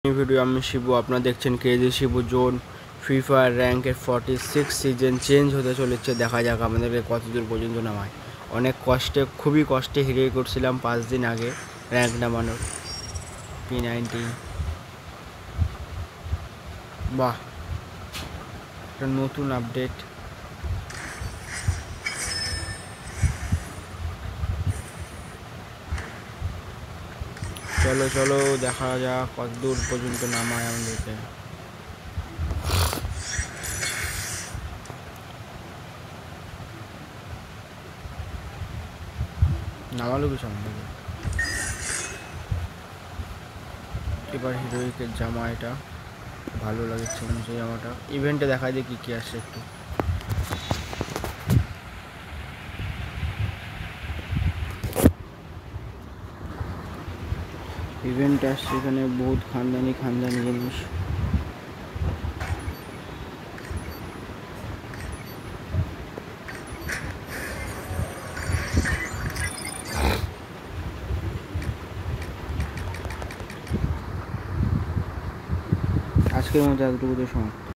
এই ভিডিও আমি শিবু, আপনারা দেখছেন KG Shibu zone. Free fire র্যাঙ্কের 46 সিজন চেঞ্জ হতে চলেছে। দেখা যাক আমাদেরকে কত দূর পর্যন্ত নামায়। অনেক কষ্টে, খুবই কষ্টে হিরে করছিলাম 5 দিন আগে র্যাঙ্ক নামানোর। P90 বাহ, একটা নতুন আপডেট। চলো চলো দেখা যাক কত দূর পর্যন্ত নামায় আমাদেরকে। নামালো কি সম্ভব? এবার হিরোইকের জামা, এটা ভালো লাগছে সেই জামাটা। ইভেন্টে দেখা যায় কি কি আসছে একটু। ইভেন্ট আসছে এখানে বহুত খানদানি জিনিস। আজকের মতো এতটুকুতে সমাপ্ত।